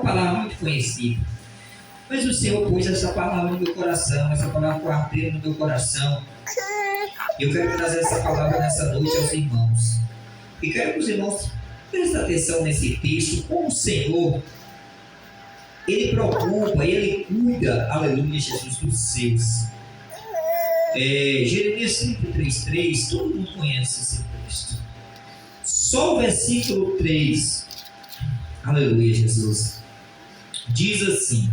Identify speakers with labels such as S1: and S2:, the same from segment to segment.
S1: palavra muito conhecida. Mas o Senhor pôs essa palavra no meu coração, essa palavra quarteira no meu coração. E eu quero trazer essa palavra nessa noite aos irmãos. E quero que os irmãos prestem atenção nesse texto, como o Senhor, Ele preocupa, Ele cuida, aleluia, Jesus, dos seus. Jeremias 33:3, todo mundo conhece esse texto. Só o versículo 3, aleluia, Jesus, diz assim: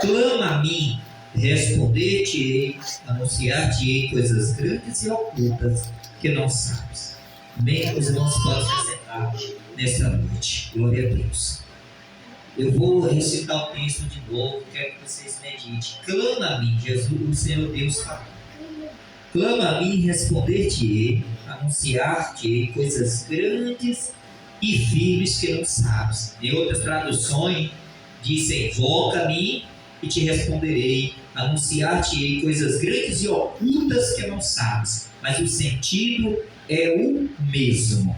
S1: clama a mim, responder-te-ei, anunciar-te-ei coisas grandes e ocultas que não sabes. Amém? Os irmãos podem se sentar nesta noite. Glória a Deus. Eu vou recitar o texto de novo, quero que vocês meditem. Clama a mim, Jesus, o Senhor Deus fala. Clama a mim, responder-te-ei, anunciar-te-ei coisas grandes e firmes que não sabes. Em outras traduções, dizem: invoca a mim e te responderei, anunciar-te-ei coisas grandes e ocultas que não sabes. Mas o sentido é o mesmo.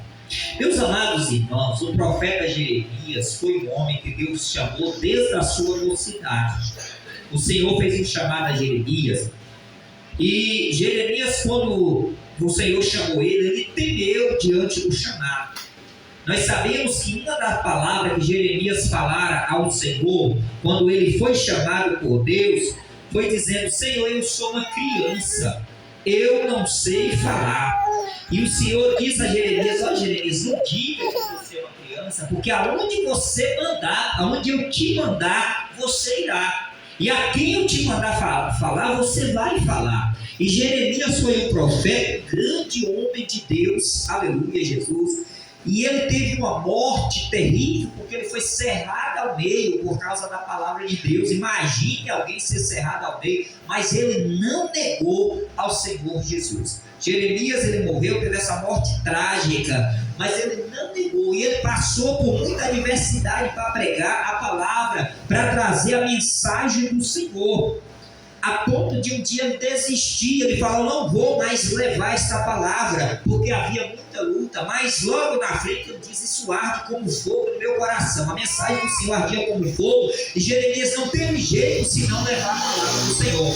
S1: Meus amados irmãos, o profeta Jeremias foi um homem que Deus chamou desde a sua mocidade. O Senhor fez um chamado a Jeremias, e Jeremias, quando o Senhor chamou ele temeu diante do chamado. Nós sabemos que uma das palavras que Jeremias falara ao Senhor, quando ele foi chamado por Deus, foi dizendo: Senhor, eu sou uma criança, eu não sei falar. E o Senhor disse a Jeremias: ó Jeremias, não diga que você é uma criança, porque aonde você mandar, aonde eu te mandar, você irá. E a quem eu te mandar falar, você vai falar. E Jeremias foi um profeta, grande homem de Deus, aleluia, Jesus. E ele teve uma morte terrível, porque ele foi cerrado ao meio por causa da palavra de Deus. Imagine alguém ser cerrado ao meio, mas ele não negou ao Senhor Jesus. Jeremias, ele morreu, teve essa morte trágica, mas ele não negou, e ele passou por muita adversidade para pregar a palavra, para trazer a mensagem do Senhor, a ponto de um dia ele desistir. Ele falou: não vou mais levar essa palavra, porque havia muita luta. Mas logo na frente ele diz: isso arde como fogo no meu coração. A mensagem do Senhor ardia como fogo, e Jeremias não teve jeito senão levar a palavra do Senhor.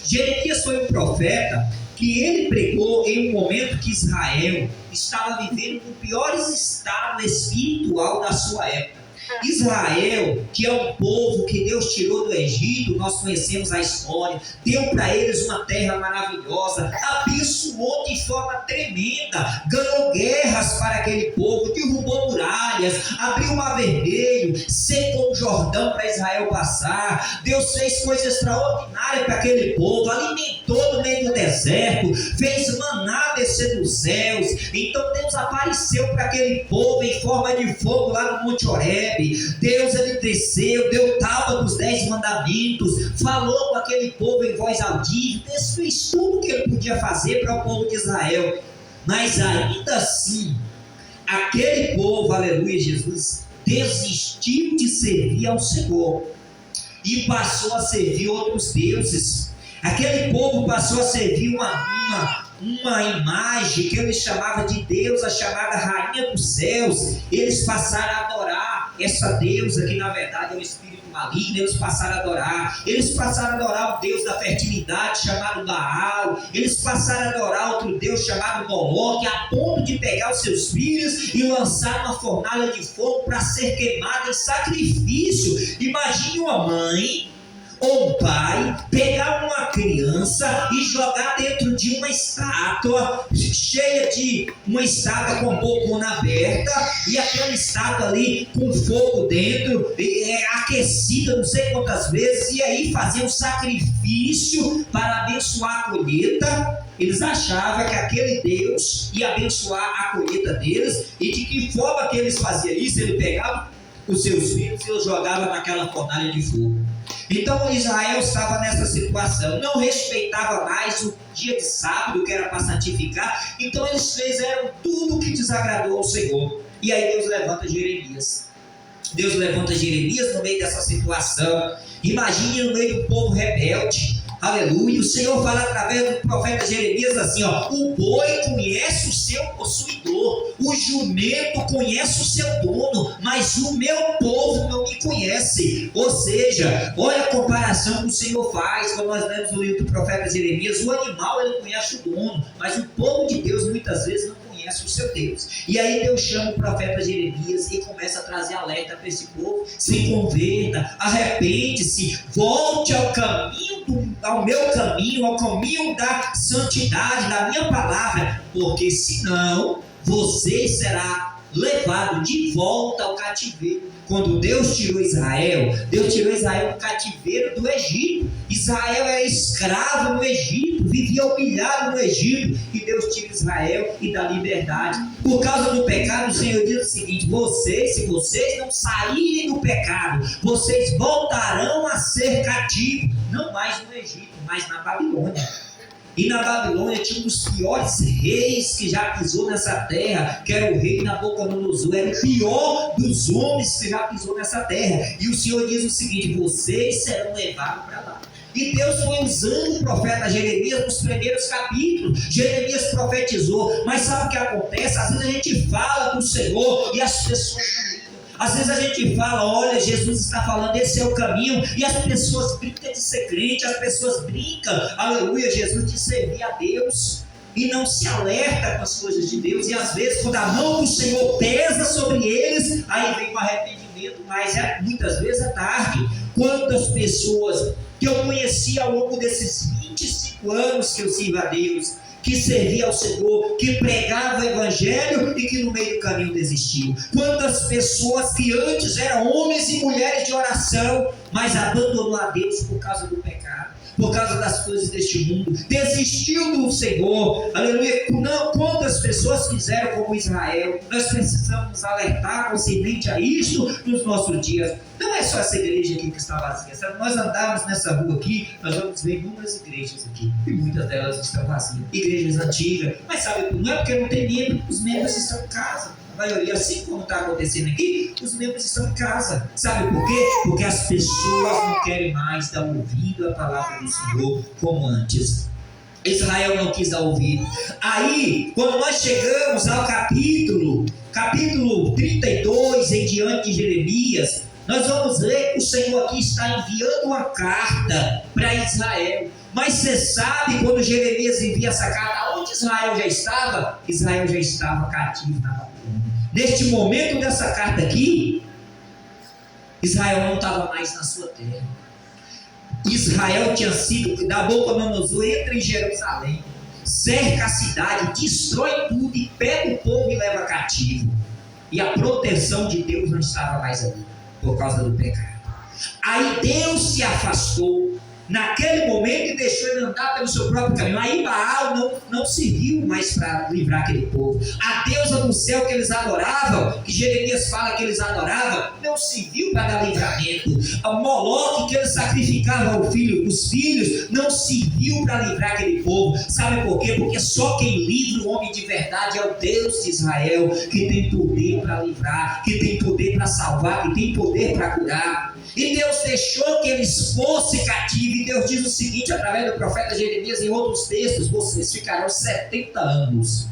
S1: Jeremias foi um profeta que ele pregou em um momento que Israel estava vivendo o pior estado espiritual da sua época. Israel, que é um povo que Deus tirou do Egito, nós conhecemos a história, deu para eles uma terra maravilhosa, abençoou de forma tremenda, ganhou guerras para aquele povo, derrubou muralhas, abriu o mar vermelho, secou o Jordão para Israel passar. Deus fez coisas extraordinárias para aquele povo, alimentou no meio do deserto, fez maná descer dos céus. Então Deus apareceu para aquele povo em forma de fogo lá no Monte Horebe. Deus, ele desceu, deu tábua dos 10 mandamentos, falou com aquele povo em voz audível. Deus fez tudo o que ele podia fazer para o povo de Israel, mas ainda assim aquele povo, aleluia, Jesus, desistiu de servir ao Senhor e passou a servir outros deuses. Aquele povo passou a servir uma imagem que ele chamava de deusa, chamada Rainha dos Céus. Eles passaram a adorar essa deusa, que na verdade é um espírito maligno. Eles passaram a adorar o Deus da fertilidade, chamado Baal. Eles passaram a adorar outro Deus chamado Moloque, a ponto de pegar os seus filhos e lançar uma fornalha de fogo para ser queimado em sacrifício. Imagine uma mãe ou um pai pegar uma criança e jogar dentro de uma estátua cheia de uma estátua com a bocona aberta, e aquela estátua ali com fogo dentro, aquecida não sei quantas vezes, e aí fazer um sacrifício para abençoar a colheita. Eles achavam que aquele Deus ia abençoar a colheita deles. E de que forma que eles faziam isso? Ele pegava os seus filhos e os jogava naquela fornalha de fogo. Então Israel estava nessa situação, não respeitava mais o dia de sábado, que era para santificar. Então eles fizeram tudo o que desagradou ao Senhor. E aí Deus levanta Jeremias. Deus levanta Jeremias no meio dessa situação. Imagine no meio do povo rebelde, Aleluia. O Senhor fala através do profeta Jeremias assim, ó: o boi conhece o seu possuidor, o jumento conhece o seu dono, mas o meu povo não me conhece. Ou seja, olha a comparação que o Senhor faz quando nós lemos o livro do profeta Jeremias. O animal, ele conhece o dono, mas o povo de Deus muitas vezes não conhece o seu Deus. E aí Deus chama o profeta Jeremias e começa a trazer alerta para esse povo: se converta, arrepende-se, volte ao caminho, ao meu caminho, ao caminho da santidade, da minha palavra, porque senão você será levado de volta ao cativeiro. Quando Deus tirou Israel do cativeiro do Egito. Israel era escravo no Egito, vivia humilhado no Egito, e Deus tira Israel e dá liberdade. Por causa do pecado, o Senhor diz o seguinte: se vocês não saírem do pecado, vocês voltarão a ser cativos, não mais no Egito, mas na Babilônia. E na Babilônia tinha um dos piores reis que já pisou nessa terra, que era o rei Nabucodonosor. Era o pior dos homens que já pisou nessa terra. E o Senhor diz o seguinte: vocês serão levados para lá. E Deus foi usando o profeta Jeremias nos primeiros capítulos. Jeremias profetizou. Mas sabe o que acontece? Às vezes a gente fala com o Senhor e as pessoas não ligam. Às vezes a gente fala: olha, Jesus está falando, esse é o caminho, e as pessoas brincam de ser crente, as pessoas brincam, aleluia, Jesus, de servir a Deus, e não se alerta com as coisas de Deus. E às vezes, quando a mão do Senhor pesa sobre eles, aí vem o arrependimento, mas muitas vezes é tarde. Quantas pessoas que eu conheci ao longo desses 25 anos que eu sirvo a Deus, que servia ao Senhor, que pregava o Evangelho e que no meio do caminho desistiu. Quantas pessoas que antes eram homens e mulheres de oração, mas abandonou a Deus por causa do pecado, por causa das coisas deste mundo, desistiu do Senhor, aleluia. Não, quantas pessoas fizeram como Israel? Nós precisamos nos alertar concernente a isto nos nossos dias. Não é só essa igreja aqui que está vazia. Se nós andarmos nessa rua aqui, nós vamos ver inúmeras igrejas aqui, e muitas delas estão vazias, igrejas antigas. Mas sabe, não é porque não tem membro, os membros estão em casa. A maioria, assim como está acontecendo aqui, os membros estão em casa. Sabe por quê? Porque as pessoas não querem mais dar ouvido à palavra do Senhor como antes. Israel não quis dar ouvido. Aí, quando nós chegamos ao capítulo 32 em diante de Jeremias, nós vamos ver que o Senhor aqui está enviando uma carta para Israel. Mas você sabe, quando Jeremias envia essa carta, onde Israel já estava? Israel já estava cativo na Babilônia. Neste momento dessa carta aqui, Israel não estava mais na sua terra. Israel tinha sido, Nabucodonosor entra em Jerusalém, cerca a cidade, destrói tudo e pega o povo e leva cativo. E a proteção de Deus não estava mais ali, por causa do pecado. Aí Deus se afastou naquele momento e deixou ele andar pelo seu próprio caminho. Aí Baal não serviu mais para livrar aquele povo. A deusa do céu que eles adoravam, que Jeremias fala que eles adoravam, não serviu para dar livramento. A Moloque que eles sacrificavam os filhos, não serviu para livrar aquele povo. Sabe por quê? Porque só quem livra o homem de verdade é o Deus de Israel, que tem poder para livrar, que tem poder para salvar, que tem poder para curar. E Deus deixou que eles fossem cativos. E Deus diz o seguinte, através do profeta Jeremias, em outros textos: vocês ficarão 70 anos.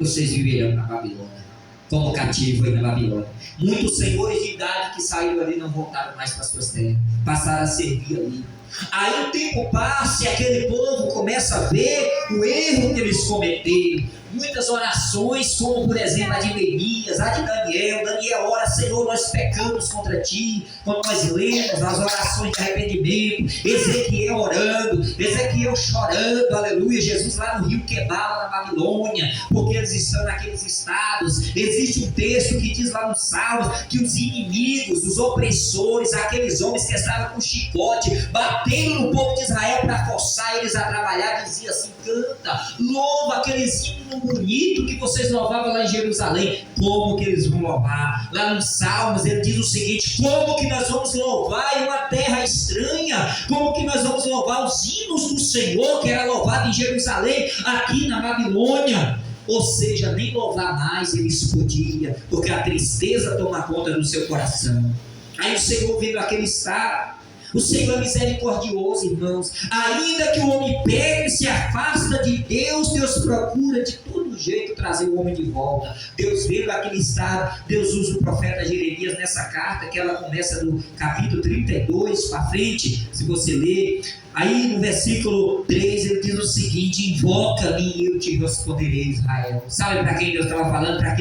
S1: Vocês viverão na Babilônia, como cativo aí na Babilônia. Muitos senhores de idade que saíram ali não voltaram mais para as suas terras, passaram a servir ali. Aí o tempo passa e aquele povo começa a ver o erro que eles cometeram. Muitas orações, como por exemplo a de Neemias, a de Daniel. Daniel ora: Senhor, nós pecamos contra ti. Quando nós lemos as orações de arrependimento, Ezequiel orando, Ezequiel chorando, aleluia, Jesus lá no rio Quebala, na Babilônia, porque eles estão naqueles estados. Existe um texto que diz lá no Salmos que os inimigos, os opressores, aqueles homens que estavam com chicote, batendo no povo de Israel para forçar eles a trabalhar, dizia assim: canta, louva aqueles hinos bonito que vocês louvavam lá em Jerusalém. Como que eles vão louvar? Lá nos Salmos ele diz o seguinte: como que nós vamos louvar em uma terra estranha? Como que nós vamos louvar os hinos do Senhor que era louvado em Jerusalém, aqui na Babilônia? Ou seja, nem louvar mais eles podiam, porque a tristeza toma conta do seu coração. Aí o Senhor, vendo aquele estado, O Senhor é misericordioso, irmãos. Ainda que o homem pegue e se afasta de Deus, Deus procura de todo jeito trazer o homem de volta. Deus vendo aquele estado, Deus usa o profeta Jeremias nessa carta, que ela começa do capítulo 32 para frente, se você ler. Aí no versículo 3 ele diz o seguinte: invoca-me e eu te responderei, Israel. Sabe para quem Deus estava falando? Para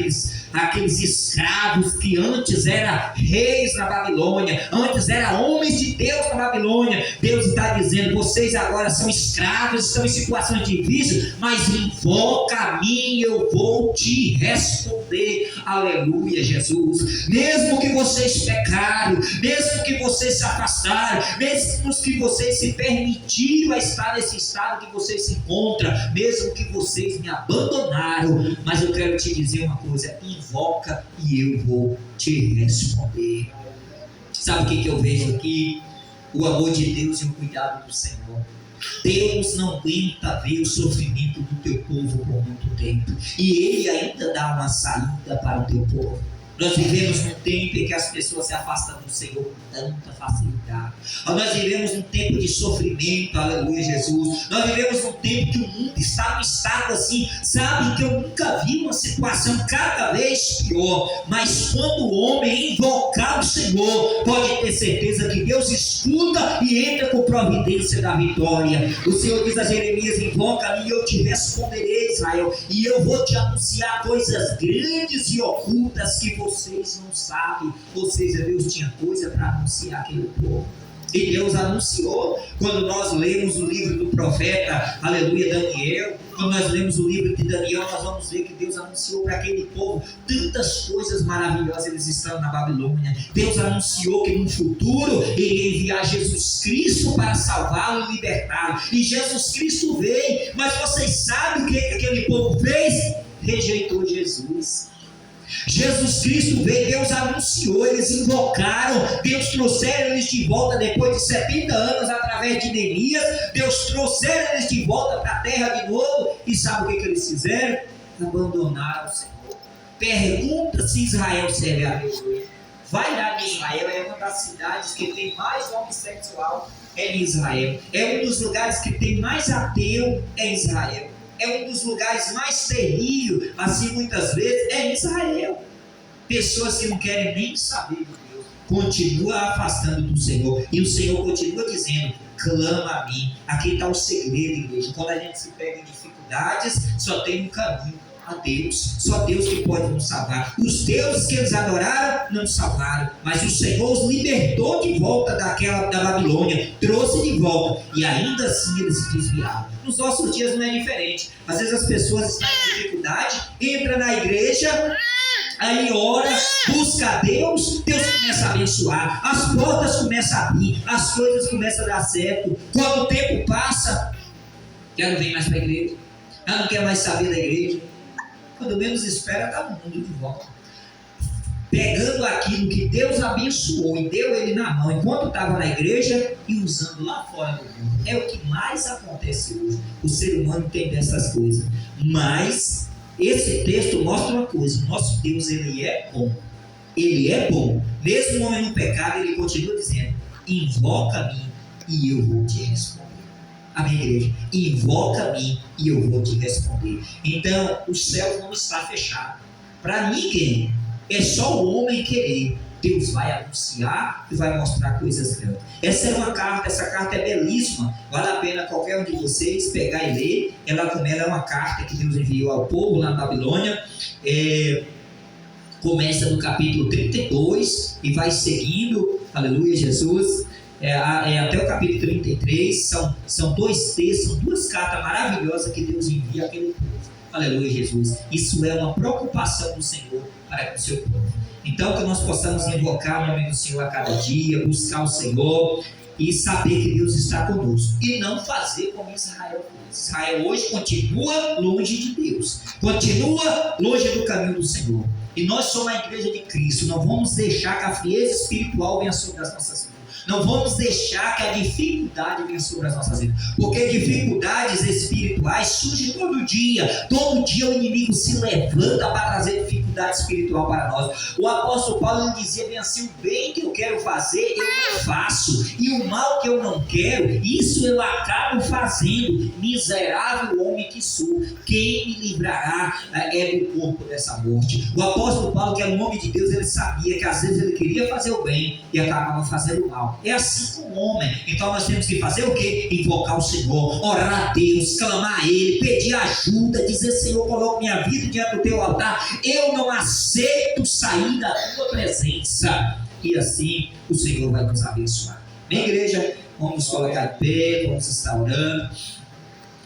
S1: aqueles escravos que antes eram reis na Babilônia, antes eram homens de Deus na Babilônia. Deus está dizendo: vocês agora são escravos, estão em situações difíceis, mas invoca a mim, eu vou te responder. Aleluia, Jesus. Mesmo que vocês pecaram, mesmo que vocês se afastaram, mesmo que vocês se permitiram a estar nesse estado que vocês se encontram, mesmo que vocês me abandonaram, mas eu quero te dizer uma coisa: invoca e eu vou te responder. Sabe o que eu vejo aqui? O amor de Deus e o cuidado do Senhor. Deus não aguenta ver o sofrimento do teu povo por muito tempo, e Ele ainda dá uma saída para o teu povo. Nós vivemos num tempo em que as pessoas se afastam do Senhor com tanta facilidade. Nós vivemos num tempo de sofrimento, aleluia, Jesus. Nós vivemos num tempo que o mundo está num estado assim, sabe, que eu nunca vi uma situação cada vez pior. Mas quando o homem invocar o Senhor, pode ter certeza que Deus escuta e entra com providência da vitória. O Senhor diz a Jeremias: invoca-me e eu te responderei, Israel, e eu vou te anunciar coisas grandes e ocultas que vocês não sabem. Ou seja, Deus tinha coisa para anunciar aquele povo. E Deus anunciou. Quando nós lemos o livro do profeta, aleluia, Daniel, quando nós lemos o livro de Daniel, nós vamos ver que Deus anunciou para aquele povo tantas coisas maravilhosas. Eles estão na Babilônia. Deus anunciou que no futuro Ele ia enviar Jesus Cristo para salvá-lo e libertá-lo. E Jesus Cristo veio, mas vocês sabem o que aquele povo fez? Rejeitou Jesus. Jesus Cristo veio, Deus anunciou, eles invocaram, Deus trouxeram eles de volta depois de 70 anos através de Neemias. Deus trouxeram eles de volta para a terra de novo. E sabe o que eles fizeram? Abandonaram o Senhor. Pergunta se Israel serve a Deus hoje. Vai lá em Israel, é uma das cidades que tem mais homossexual, é em Israel. É um dos lugares que tem mais ateu, é em Israel. É um dos lugares mais terríveis, assim, muitas vezes, é Israel. Pessoas que não querem nem saber de Deus, continua afastando do Senhor. E o Senhor continua dizendo: clama a mim. Aqui está o segredo, igreja. Quando a gente se pega em dificuldades, só tem um caminho: a Deus. Só Deus que pode nos salvar. Os deuses que eles adoraram não salvaram, mas o Senhor os libertou de volta da Babilônia, trouxe de volta, e ainda assim eles se desviaram. Nos nossos dias não é diferente. Às vezes as pessoas estão em dificuldade, entram na igreja, aí ora, busca a Deus, Deus começa a abençoar, as portas começam a abrir, as coisas começam a dar certo. Quando o tempo passa, já não vem mais para a igreja, já não quer mais saber da igreja. Quando menos espera, está no mundo de volta, pegando aquilo que Deus abençoou e deu ele na mão enquanto estava na igreja e usando lá fora do mundo. É o que mais acontece hoje. O ser humano tem dessas coisas. Mas esse texto mostra uma coisa: o nosso Deus, Ele é bom. Ele é bom. Mesmo o homem no pecado, Ele continua dizendo: invoca-me e eu vou te responder. Amém, igreja? Invoca-me e eu vou te responder. Então, o céu não está fechado para ninguém. É só o homem querer. Deus vai anunciar e vai mostrar coisas grandes. Essa carta é belíssima. Vale a pena qualquer um de vocês pegar e ler. Ela é uma carta que Deus enviou ao povo lá na Babilônia. Começa no capítulo 32 e vai seguindo. Aleluia, Jesus. Até o capítulo 33. São dois textos, são duas cartas maravilhosas que Deus envia àquele povo. Aleluia, Jesus. Isso é uma preocupação do Senhor para com o seu povo. Então, que nós possamos invocar o nome do Senhor a cada dia, buscar o Senhor e saber que Deus está conosco. E não fazer como Israel fez. Israel hoje continua longe de Deus, continua longe do caminho do Senhor. E nós somos a igreja de Cristo. Não vamos deixar que a frieza espiritual venha sobre as nossas vidas. Não vamos deixar que a dificuldade venha sobre as nossas vidas, porque dificuldades espirituais surgem todo dia. Todo dia o inimigo se levanta para trazer dificuldade espiritual para nós. O apóstolo Paulo dizia bem assim: o bem que eu quero fazer eu não faço, e o mal que eu não quero, isso eu acabo fazendo. Miserável homem que sou, quem me livrará do corpo dessa morte? O apóstolo Paulo, que era um homem de Deus, ele sabia que às vezes ele queria fazer o bem e acabava fazendo o mal. É assim com o homem. Então nós temos que fazer o quê? Invocar o Senhor, orar a Deus, clamar a Ele, pedir ajuda, dizer: Senhor, coloque minha vida diante do teu altar, eu não aceito sair da tua presença. E assim o Senhor vai nos abençoar. Minha igreja, vamos nos colocar de pé, vamos estar orando.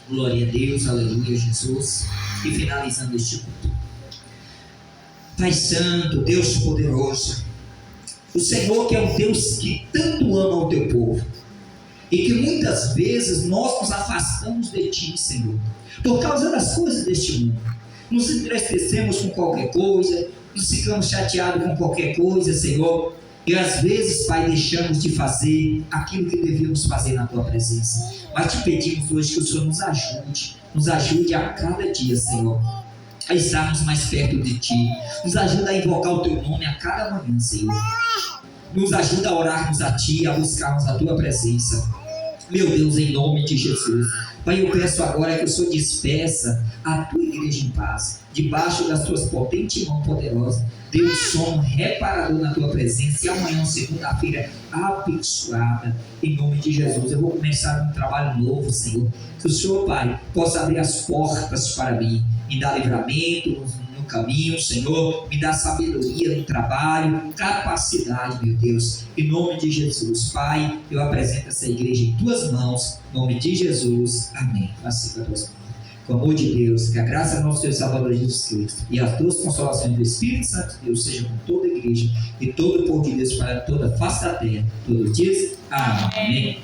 S1: Glória a Deus, aleluia, Jesus. E finalizando este culto, Pai Santo, Deus poderoso, o Senhor, que é um Deus que tanto ama o teu povo, e que muitas vezes nós nos afastamos de ti, Senhor, por causa das coisas deste mundo. Nos entristecemos com qualquer coisa, nos ficamos chateados com qualquer coisa, Senhor, e às vezes, Pai, deixamos de fazer aquilo que devíamos fazer na tua presença. Mas te pedimos hoje que o Senhor nos ajude a cada dia, Senhor, a estarmos mais perto de ti. Nos ajuda a invocar o teu nome a cada manhã, Senhor. Nos ajuda a orarmos a ti, a buscarmos a tua presença. Meu Deus, em nome de Jesus. Pai, eu peço agora que o Senhor despeça a tua igreja em paz, debaixo das tuas potentes mãos poderosas. Dê um sono reparador na tua presença, e amanhã, segunda-feira, abençoada, em nome de Jesus. Eu vou começar um trabalho novo, Senhor. Que o Senhor, Pai, possa abrir as portas para mim, me dá livramento no caminho, Senhor, me dá sabedoria no trabalho, capacidade, meu Deus, em nome de Jesus. Pai, eu apresento essa igreja em tuas mãos, em nome de Jesus, amém. Assim com as tuas mãos. Com o amor de Deus, que a graça do nosso Deus Salvador Jesus Cristo e as duas consolações do Espírito Santo de Deus sejam com toda a igreja e todo o povo de Deus para toda a face da terra, todos dias, amém.